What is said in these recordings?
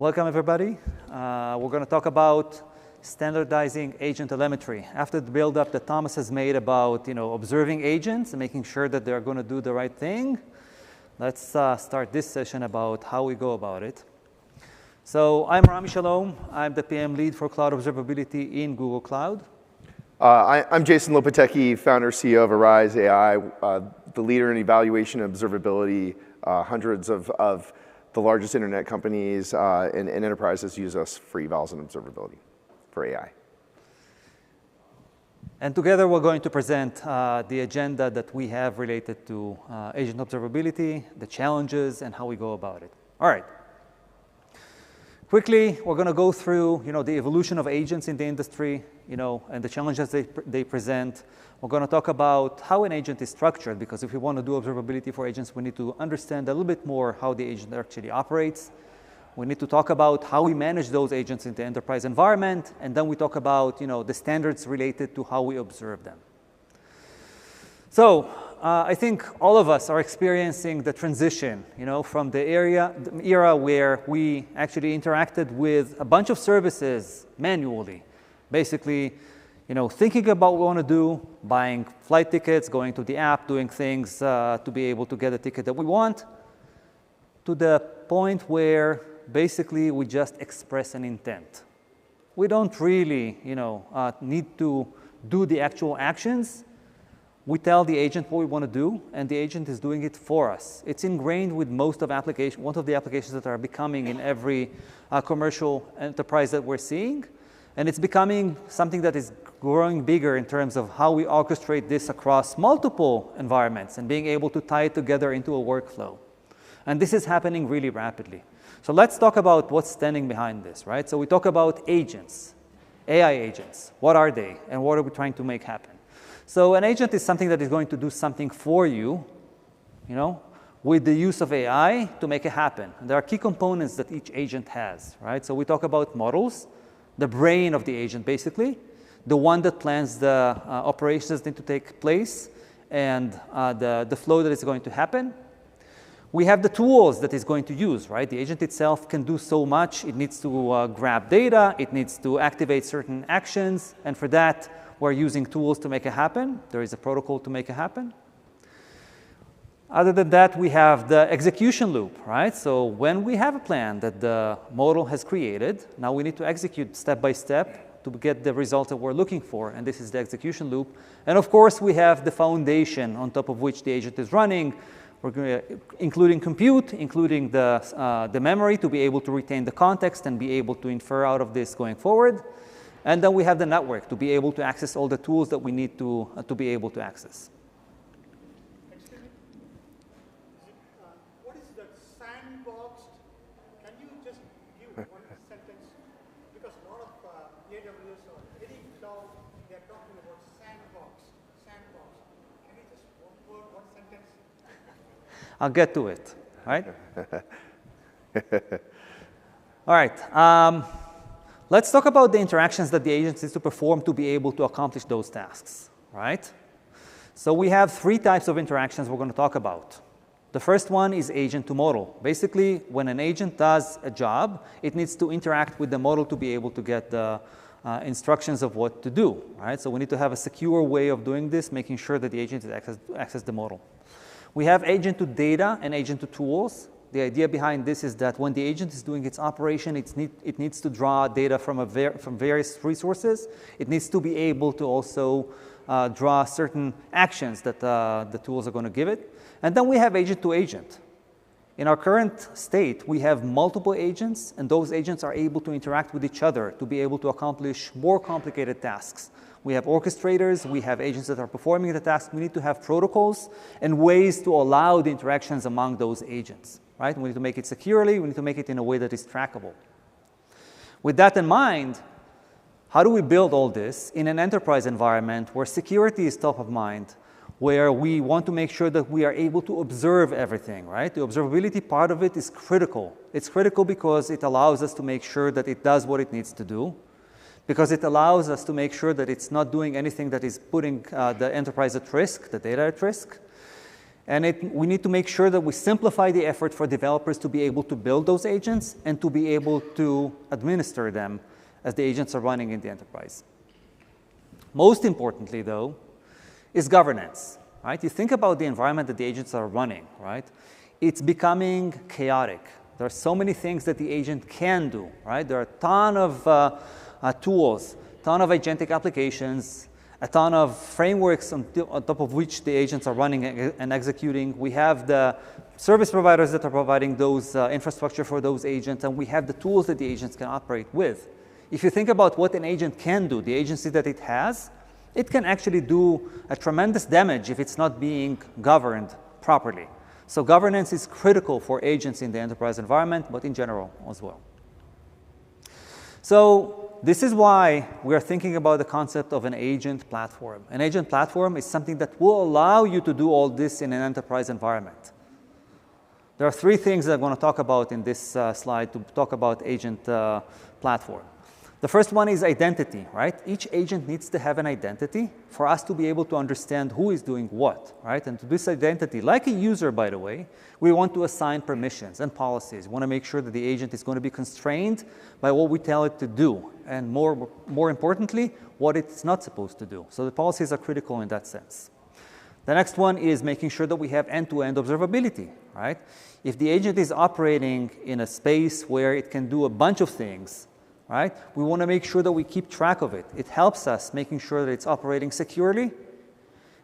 Welcome, everybody. We're going to talk about standardizing agent telemetry. After the build-up that Thomas has made about observing agents and making sure that they're going to do the right thing, let's start this session about how we go about it. So I'm Rami Shalom. I'm the PM lead for Cloud Observability in Google Cloud. I'm Jason Lopatecki, founder, CEO of Arize AI, the leader in evaluation and observability. Hundreds of the largest internet companies and enterprises use us for evals and observability for AI. And together we're going to present the agenda that we have related to agent observability, the challenges, and how we go about it. All right. Quickly, we're going to go through the evolution of agents in the industry, and the challenges they present. We're going to talk about how an agent is structured, because if we want to do observability for agents, we need to understand a little bit more how the agent actually operates. We need to talk about how we manage those agents in the enterprise environment, and then we talk about the standards related to how we observe them. So I think all of us are experiencing the transition, from the era where we actually interacted with a bunch of services manually, basically, thinking about what we want to do, buying flight tickets, going to the app, doing things to be able to get a ticket that we want, to the point where basically we just express an intent. We don't really, need to do the actual actions. We tell the agent what we want to do, and the agent is doing it for us. It's ingrained with most of the applications that are becoming in every commercial enterprise that we're seeing. And it's becoming something that is growing bigger in terms of how we orchestrate this across multiple environments and being able to tie it together into a workflow. And this is happening really rapidly. So let's talk about what's standing behind this, right? So we talk about agents, AI agents. What are they, and what are we trying to make happen? So an agent is something that is going to do something for you, with the use of AI to make it happen. And there are key components that each agent has, right? So we talk about models, the brain of the agent, basically, the one that plans the operations that need to take place, and the flow that is going to happen. We have the tools that it's going to use, right? The agent itself can do so much. It needs to grab data. It needs to activate certain actions. And for that, we're using tools to make it happen. There is a protocol to make it happen. Other than that, we have the execution loop, right? So when we have a plan that the model has created, now we need to execute step by step to get the result that we're looking for, and this is the execution loop. And of course, we have the foundation on top of which the agent is running, including compute, including the memory to be able to retain the context and be able to infer out of this going forward. And then we have the network to be able to access all the tools that we need to be able to access. What is the sandbox? Can you just give one sentence? Because a lot of AWS or any cloud, they're talking about sandbox. Can you just one word, one sentence? I'll get to it, all right? All right. Let's talk about the interactions that the agent needs to perform to be able to accomplish those tasks, right? So we have three types of interactions we're going to talk about. The first one is agent to model. Basically, when an agent does a job, it needs to interact with the model to be able to get the instructions of what to do, right? So we need to have a secure way of doing this, making sure that the agent is access the model. We have agent to data and agent to tools. The idea behind this is that when the agent is doing its operation, it needs to draw data from various resources. It needs to be able to also draw certain actions that the tools are going to give it. And then we have agent to agent. In our current state, we have multiple agents, and those agents are able to interact with each other to be able to accomplish more complicated tasks. We have orchestrators, we have agents that are performing the task. We need to have protocols and ways to allow the interactions among those agents, right? We need to make it securely, we need to make it in a way that is trackable. With that in mind, how do we build all this in an enterprise environment where security is top of mind, where we want to make sure that we are able to observe everything, right? The observability part of it is critical. It's critical because it allows us to make sure that it does what it needs to do, because it allows us to make sure that it's not doing anything that is putting the enterprise at risk, the data at risk. And we need to make sure that we simplify the effort for developers to be able to build those agents and to be able to administer them as the agents are running in the enterprise. Most importantly, though, is governance, right? You think about the environment that the agents are running, right? It's becoming chaotic. There are so many things that the agent can do, right? There are a ton of tools, a ton of agentic applications, a ton of frameworks on top of which the agents are running and executing. We have the service providers that are providing those infrastructure for those agents, and we have the tools that the agents can operate with. If you think about what an agent can do, the agency that it has, it can actually do a tremendous damage if it's not being governed properly. So governance is critical for agents in the enterprise environment, but in general as well. So this is why we are thinking about the concept of an agent platform. An agent platform is something that will allow you to do all this in an enterprise environment. There are three things that I'm going to talk about in this slide to talk about agent platform. The first one is identity, right? Each agent needs to have an identity for us to be able to understand who is doing what, right? And to this identity, like a user, by the way, we want to assign permissions and policies. We want to make sure that the agent is going to be constrained by what we tell it to do, and more importantly, what it's not supposed to do. So the policies are critical in that sense. The next one is making sure that we have end-to-end observability, right? If the agent is operating in a space where it can do a bunch of things, right? We want to make sure that we keep track of it. It helps us making sure that it's operating securely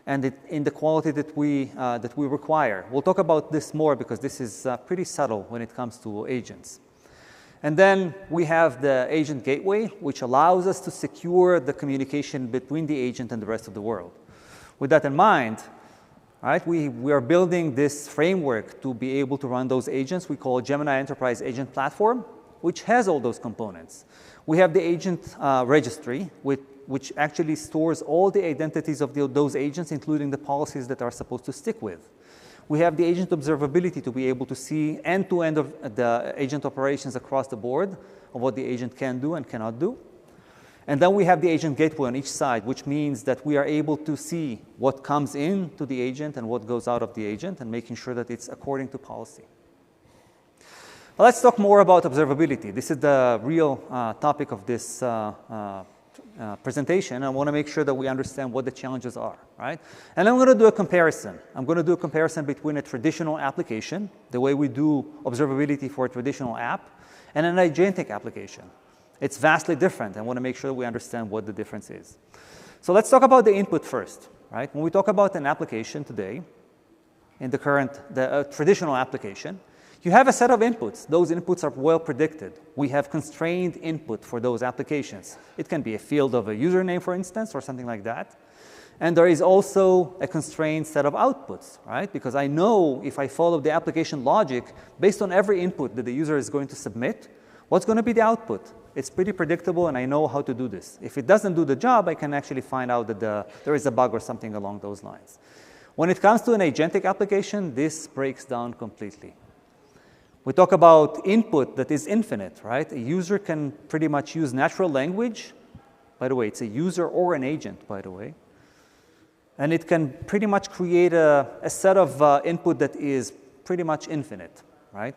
and in the quality that we require. We'll talk about this more because this is pretty subtle when it comes to agents. And then we have the agent gateway, which allows us to secure the communication between the agent and the rest of the world. With that in mind, right, we are building this framework to be able to run those agents. We call Gemini Enterprise Agent Platform, which has all those components. We have the agent registry, which actually stores all the identities of those agents, including the policies that are supposed to stick with. We have the agent observability to be able to see end-to-end of the agent operations across the board of what the agent can do and cannot do. And then we have the agent gateway on each side, which means that we are able to see what comes into the agent and what goes out of the agent and making sure that it's according to policy. Let's talk more about observability. This is the real topic of this presentation. I want to make sure that we understand what the challenges are, right? And I'm going to do a comparison. I'm going to do a comparison between a traditional application, the way we do observability for a traditional app, and an agentic application. It's vastly different. I want to make sure that we understand what the difference is. So let's talk about the input first, right? When we talk about an application today, in the traditional application, you have a set of inputs. Those inputs are well predicted. We have constrained input for those applications. It can be a field of a username, for instance, or something like that. And there is also a constrained set of outputs, right? Because I know if I follow the application logic, based on every input that the user is going to submit, what's going to be the output? It's pretty predictable, and I know how to do this. If it doesn't do the job, I can actually find out that there is a bug or something along those lines. When it comes to an agentic application, this breaks down completely. We talk about input that is infinite, right? A user can pretty much use natural language. By the way, it's a user or an agent, by the way. And it can pretty much create a set of input that is pretty much infinite, right?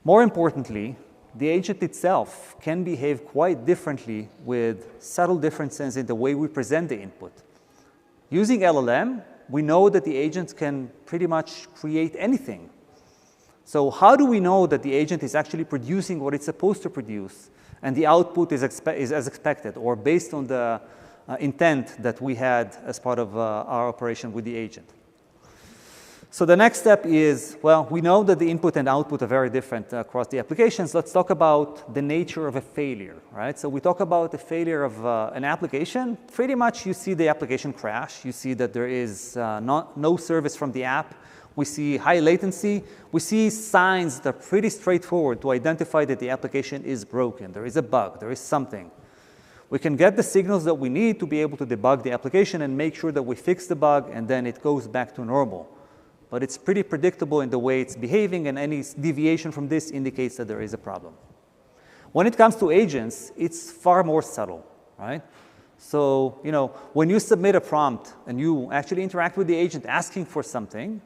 More importantly, the agent itself can behave quite differently with subtle differences in the way we present the input. Using LLM, we know that the agents can pretty much create anything. So how do we know that the agent is actually producing what it's supposed to produce and the output is as expected or based on the intent that we had as part of our operation with the agent? So the next step is, well, we know that the input and output are very different across the applications. Let's talk about the nature of a failure, right? So we talk about the failure of an application. Pretty much you see the application crash. You see that there is no service from the app. We see high latency. We see signs that are pretty straightforward to identify that the application is broken. There is a bug. There is something. We can get the signals that we need to be able to debug the application and make sure that we fix the bug, and then it goes back to normal. But it's pretty predictable in the way it's behaving, and any deviation from this indicates that there is a problem. When it comes to agents, it's far more subtle, right? So, when you submit a prompt and you actually interact with the agent asking for something,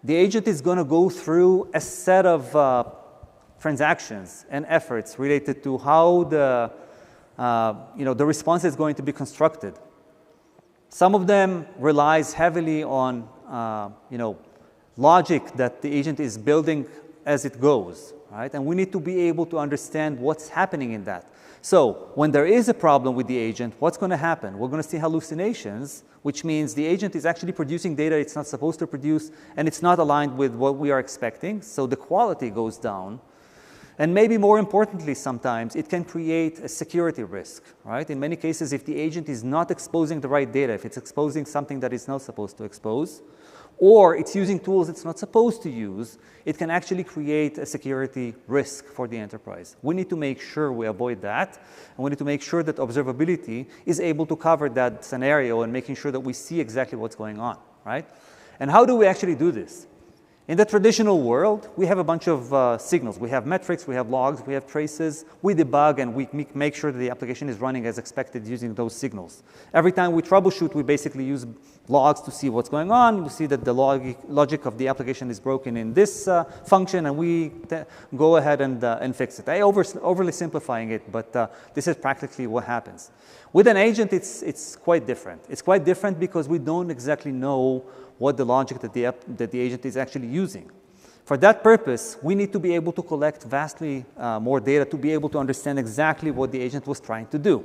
the agent is going to go through a set of transactions and efforts related to how the response is going to be constructed. Some of them relies heavily on logic that the agent is building as it goes, right? And we need to be able to understand what's happening in that. So when there is a problem with the agent, what's going to happen? We're going to see hallucinations, which means the agent is actually producing data it's not supposed to produce, and it's not aligned with what we are expecting, so the quality goes down. And maybe more importantly, sometimes it can create a security risk, right? In many cases, if the agent is not exposing the right data, if it's exposing something that it's not supposed to expose, or it's using tools it's not supposed to use, it can actually create a security risk for the enterprise. We need to make sure we avoid that, and we need to make sure that observability is able to cover that scenario and making sure that we see exactly what's going on, right? And how do we actually do this? In the traditional world, we have a bunch of signals. We have metrics, we have logs, we have traces. We debug and we make sure that the application is running as expected using those signals. Every time we troubleshoot, we basically use logs to see what's going on. We see that the logic of the application is broken in this function, and we go ahead and fix it. I'm overly simplifying it, but this is practically what happens. With an agent, it's quite different. It's quite different because we don't exactly know what the logic that the agent is actually using. For that purpose, we need to be able to collect vastly more data to be able to understand exactly what the agent was trying to do.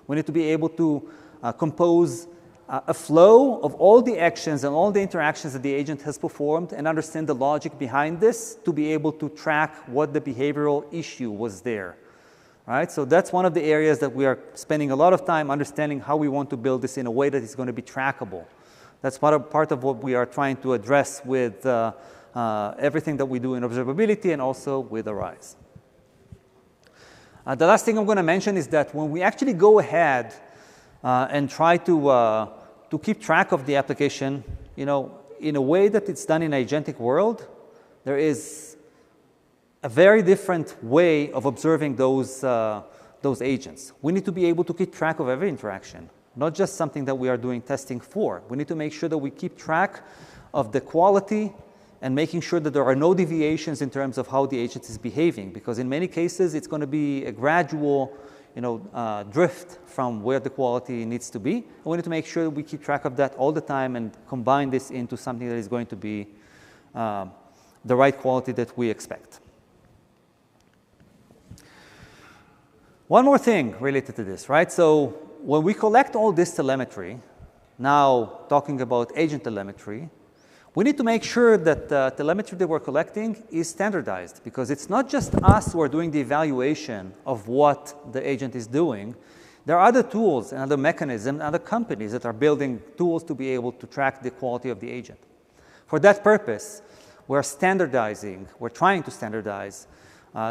We need to be able to compose a flow of all the actions and all the interactions that the agent has performed and understand the logic behind this to be able to track what the behavioral issue was there. Right? So that's one of the areas that we are spending a lot of time understanding how we want to build this in a way that is going to be trackable. That's part of what we are trying to address with everything that we do in observability and also with Arize. The last thing I'm going to mention is that when we actually go ahead and try to keep track of the application, in a way that it's done in an agentic world, there is a very different way of observing those agents. We need to be able to keep track of every interaction, not just something that we are doing testing for. We need to make sure that we keep track of the quality and making sure that there are no deviations in terms of how the agent is behaving, because in many cases it's going to be a gradual drift from where the quality needs to be. And we need to make sure that we keep track of that all the time and combine this into something that is going to be the right quality that we expect. One more thing related to this, right? So when we collect all this telemetry, now talking about agent telemetry, we need to make sure that the telemetry that we're collecting is standardized, because it's not just us who are doing the evaluation of what the agent is doing. There are other tools and other mechanisms and other companies that are building tools to be able to track the quality of the agent. For that purpose, we're trying to standardize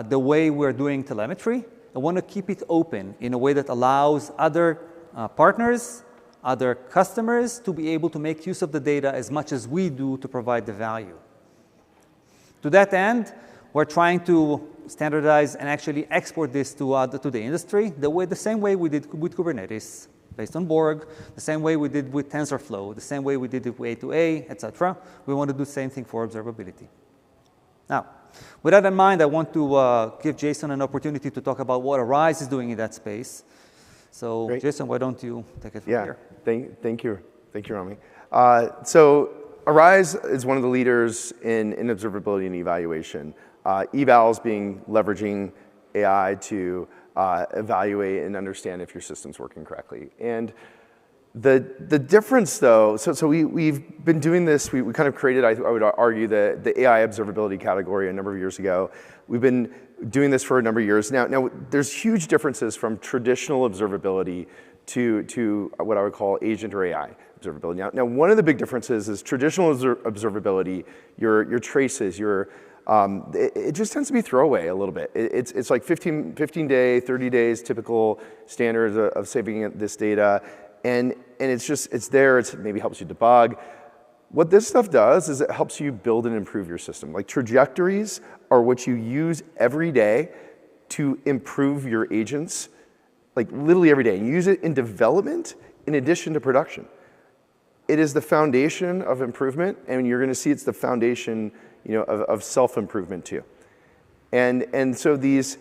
the way we're doing telemetry. I want to keep it open in a way that allows other partners, other customers to be able to make use of the data as much as we do to provide the value. To that end, we're trying to standardize and actually export this to the industry the same way we did with Kubernetes, based on Borg, the same way we did with TensorFlow, the same way we did it with A2A, etc. We want to do the same thing for observability. Now, with that in mind, I want to give Jason an opportunity to talk about what Arize is doing in that space. So, great. Jason, why don't you take it from here? Thank you, Rami. So, Arize is one of the leaders in observability and evaluation. Evals being leveraging AI to evaluate and understand if your system's working correctly. And the difference, though, so we've been doing this. We kind of created, I would argue, the AI observability category a number of years ago. We've been doing this for a number of years now. There's huge differences from traditional observability to what I would call agent or AI observability. Now, one of the big differences is traditional observability. Your traces, it just tends to be throwaway a little bit. It's like 15-day, 30 days typical standards of saving this data. And it's there, it maybe helps you debug. What this stuff does is it helps you build and improve your system. Like trajectories are what you use every day to improve your agents, like literally every day. You use it in development in addition to production. it is the foundation of improvement, and you're going to see it's the foundation, of self-improvement too. And so these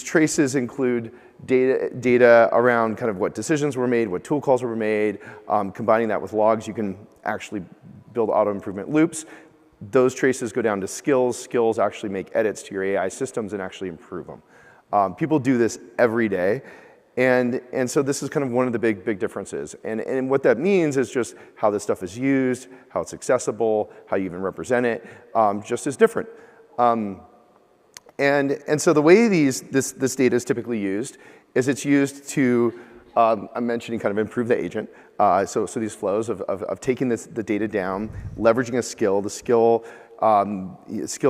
traces include data around kind of what decisions were made, what tool calls were made. Combining that with logs, you can actually build auto-improvement loops. Those traces go down to skills. Skills actually make edits to your AI systems and actually improve them. People do this every day. And so this is kind of one of the big differences. And what that means is just how this stuff is used, how it's accessible, how you even represent it, just is different. And so the way this data is typically used is it's used to, I'm mentioning kind of improve the agent. So these flows of taking the data down, leveraging a skill. The skill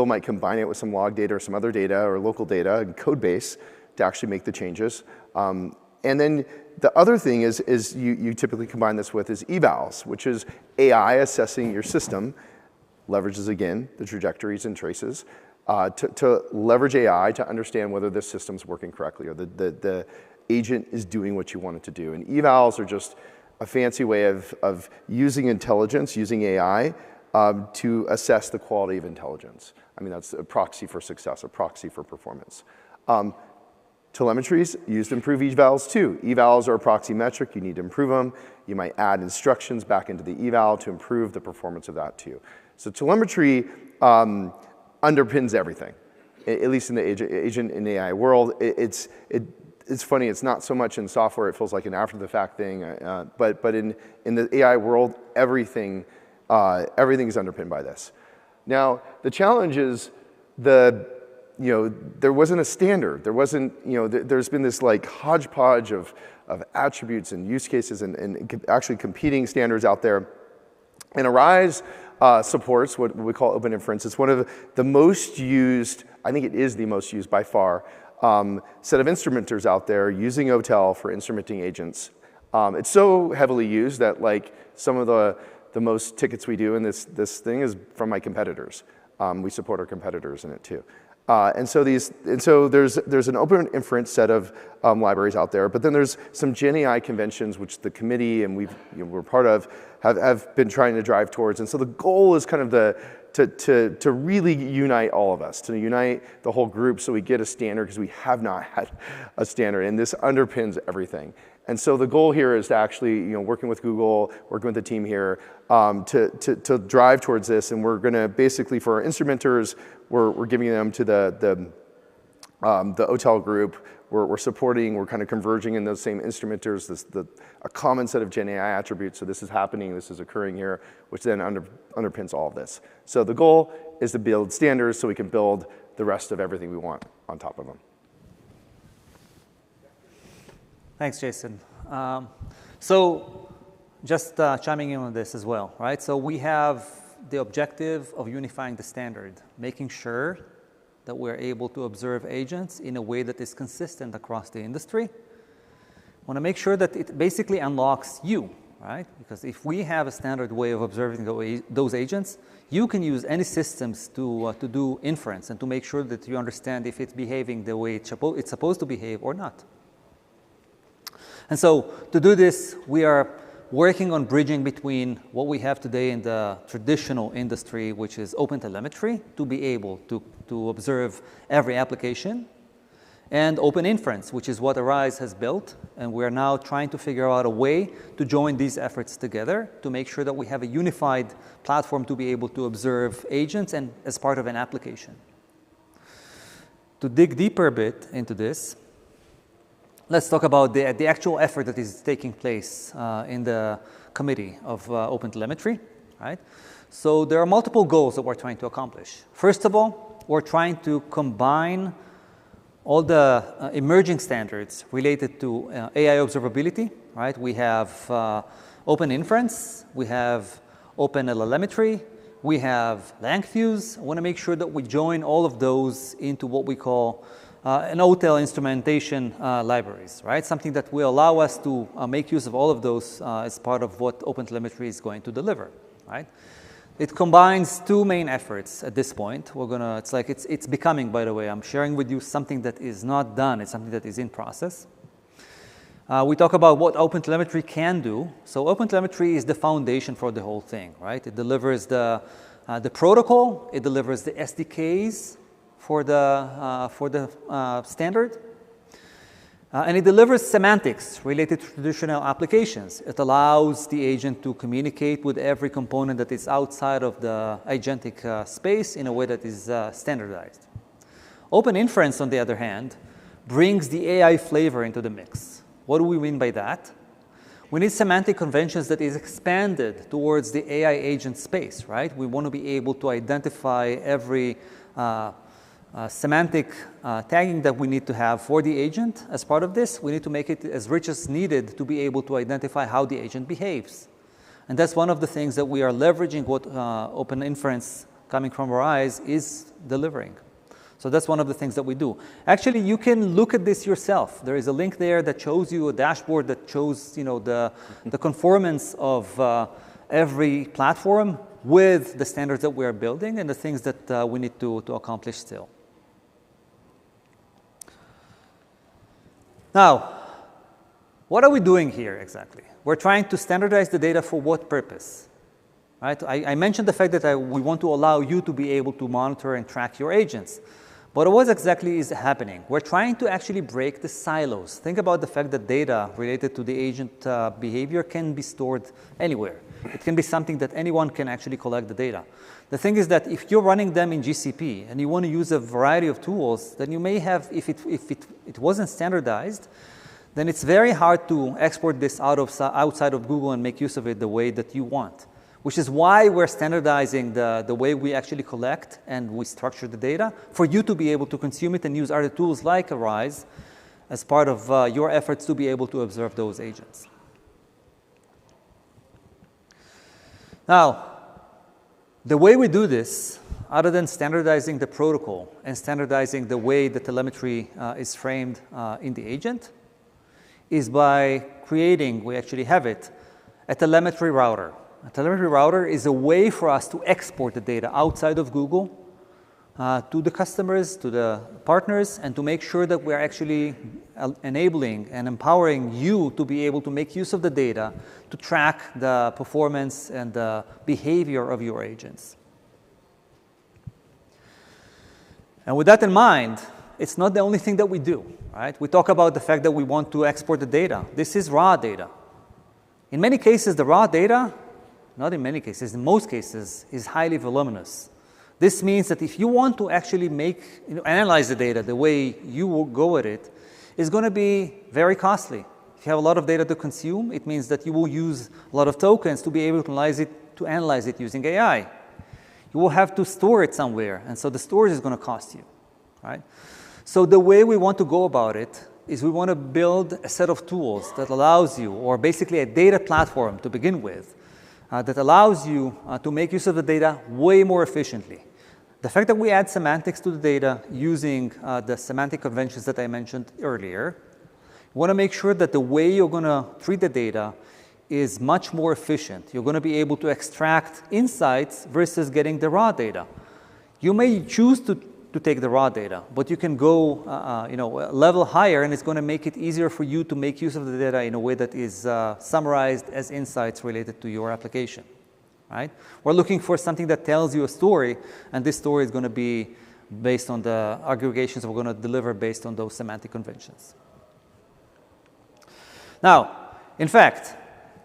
might combine it with some log data or some other data or local data and code base to actually make the changes. And then the other thing is you typically combine this with is evals, which is AI assessing your system, leverages again the trajectories and traces, to leverage AI to understand whether this system's working correctly or the agent is doing what you want it to do. And evals are just a fancy way of using intelligence, using AI, to assess the quality of intelligence. I mean, that's a proxy for success, a proxy for performance. Telemetries used to improve evals too. Evals are a proxy metric, you need to improve them. You might add instructions back into the eval to improve the performance of that too. So telemetry underpins everything, at least in the agent and AI world. It's funny, it's not so much in software, it feels like an after the fact thing, but in the AI world, everything is underpinned by this. Now, the challenge is there wasn't a standard. There wasn't, there's been this like hodgepodge of attributes and use cases and actually competing standards out there. And Arize supports what we call OpenInference. It's one of the most used, I think it is the most used by far, set of instrumenters out there using OTel for instrumenting agents. It's so heavily used that like some of the most tickets we do in this thing is from my competitors. We support our competitors in it too. And so there's an OpenInference set of libraries out there, but then there's some Gen AI conventions which the committee and we're part of have been trying to drive towards. And so the goal is kind of to really unite all of us, to unite the whole group so we get a standard, because we have not had a standard, and this underpins everything. And so the goal here is to actually, working with Google, working with the team here, to drive towards this. And we're going to basically, for our instrumenters, we're giving them to the OTel group. We're supporting, we're kind of converging in those same instrumenters, a common set of Gen AI attributes. So this is happening, this is occurring here, which then underpins all of this. So the goal is to build standards so we can build the rest of everything we want on top of them. Thanks, Jason. So just chiming in on this as well, right? So we have the objective of unifying the standard, making sure that we're able to observe agents in a way that is consistent across the industry. Want to make sure that it basically unlocks you, right? Because if we have a standard way of observing those agents, you can use any systems to do inference and to make sure that you understand if it's behaving the way it's supposed to behave or not. And so to do this, we are working on bridging between what we have today in the traditional industry, which is OpenTelemetry, to be able to observe every application, and OpenInference, which is what Arize has built. And we're now trying to figure out a way to join these efforts together to make sure that we have a unified platform to be able to observe agents and as part of an application. To dig deeper a bit into this, let's talk about the actual effort that is taking place in the committee of OpenTelemetry, right? So there are multiple goals that we're trying to accomplish. First of all, we're trying to combine all the emerging standards related to AI observability, right? We have OpenInference, we have OpenTelemetry, we have LangFuse. I want to make sure that we join all of those into what we call an OTel instrumentation libraries, right? Something that will allow us to make use of all of those as part of what OpenTelemetry is going to deliver, right? It combines two main efforts at this point. It's becoming, by the way, I'm sharing with you something that is not done. It's something that is in process. We talk about what OpenTelemetry can do. So OpenTelemetry is the foundation for the whole thing, right? It delivers the protocol, it delivers the SDKs for the standard, and it delivers semantics related to traditional applications. It allows the agent to communicate with every component that is outside of the agentic space in a way that is standardized. OpenInference, on the other hand, brings the AI flavor into the mix. What do we mean by that? We need semantic conventions that is expanded towards the AI agent space, right? We want to be able to identify every semantic tagging that we need to have for the agent. As part of this, we need to make it as rich as needed to be able to identify how the agent behaves. And that's one of the things that we are leveraging what OpenInference coming from Arize is delivering. So that's one of the things that we do. Actually, you can look at this yourself. There is a link there that shows you a dashboard that shows the conformance of every platform with the standards that we are building and the things that we need to accomplish still. Now, what are we doing here exactly? We're trying to standardize the data for what purpose? Right? I mentioned the fact that we want to allow you to be able to monitor and track your agents. But what exactly is happening? We're trying to actually break the silos. Think about the fact that data related to the agent behavior can be stored anywhere. It can be something that anyone can actually collect the data. The thing is that if you're running them in GCP and you want to use a variety of tools, then you may have, if it wasn't standardized, then it's very hard to export this outside of Google and make use of it the way that you want. Which is why we're standardizing the way we actually collect and we structure the data for you to be able to consume it and use other tools like Arize as part of your efforts to be able to observe those agents. Now, the way we do this, other than standardizing the protocol and standardizing the way the telemetry is framed in the agent, is by creating, we actually have it, a telemetry router. A telemetry router is a way for us to export the data outside of Google to the customers, to the partners, and to make sure that we're actually enabling and empowering you to be able to make use of the data to track the performance and the behavior of your agents. And with that in mind, it's not the only thing that we do, right? We talk about the fact that we want to export the data. This is raw data. In many cases, the raw data, not in many cases, in most cases, is highly voluminous. This means that if you want to actually analyze the data the way you will go at it, it's going to be very costly. If you have a lot of data to consume, it means that you will use a lot of tokens to be able to analyze it using AI. You will have to store it somewhere, and so the storage is going to cost you, right? So the way we want to go about it is we want to build a set of tools that allows you, or basically a data platform to begin with, that allows you to make use of the data way more efficiently. The fact that we add semantics to the data using the semantic conventions that I mentioned earlier, we want to make sure that the way you're going to treat the data is much more efficient. You're going to be able to extract insights versus getting the raw data. You may choose to take the raw data, but you can go a level higher, and it's going to make it easier for you to make use of the data in a way that is summarized as insights related to your application, right? We're looking for something that tells you a story, and this story is going to be based on the aggregations we're going to deliver based on those semantic conventions. Now, in fact,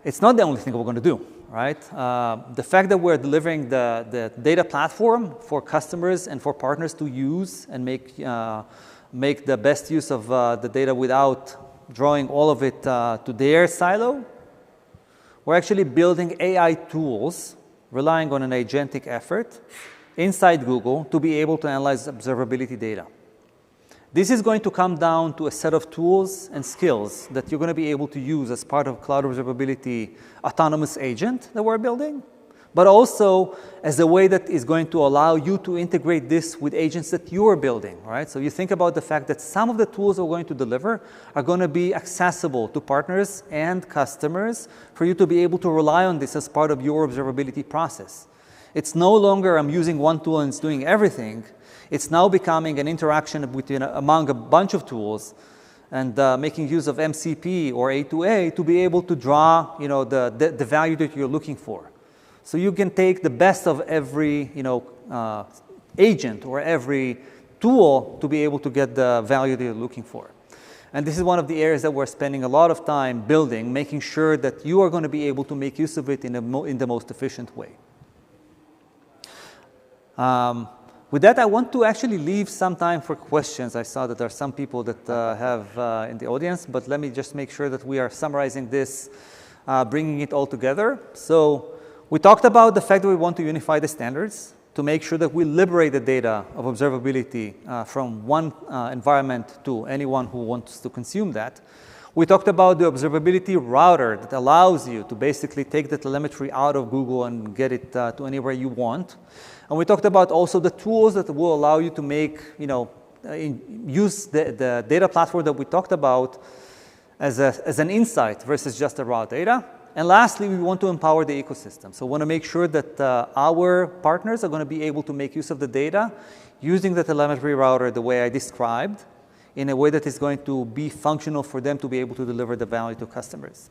it's not the only thing we're going to do, right? The fact that we're delivering the data platform for customers and for partners to use and make the best use of the data without drawing all of it to their silo, we're actually building AI tools relying on an agentic effort inside Google to be able to analyze observability data. This is going to come down to a set of tools and skills that you're going to be able to use as part of Cloud Observability autonomous agent that we're building, but also as a way that is going to allow you to integrate this with agents that you are building, right? So you think about the fact that some of the tools we're going to deliver are going to be accessible to partners and customers for you to be able to rely on this as part of your observability process. It's no longer I'm using one tool and it's doing everything. It's now becoming an interaction among a bunch of tools, and making use of MCP or A2A to be able to draw, the value that you're looking for. So you can take the best of every, agent or every tool to be able to get the value that you're looking for. And this is one of the areas that we're spending a lot of time building, making sure that you are going to be able to make use of it in the most efficient way. With that, I want to actually leave some time for questions. I saw that there are some people that have in the audience, but let me just make sure that we are summarizing this, bringing it all together. So we talked about the fact that we want to unify the standards to make sure that we liberate the data of observability from one environment to anyone who wants to consume that. We talked about the observability router that allows you to basically take the telemetry out of Google and get it to anywhere you want. And we talked about also the tools that will allow you to make, use the data platform that we talked about as an insight versus just a raw data. And lastly, we want to empower the ecosystem. So we want to make sure that our partners are going to be able to make use of the data using the telemetry router the way I described in a way that is going to be functional for them to be able to deliver the value to customers.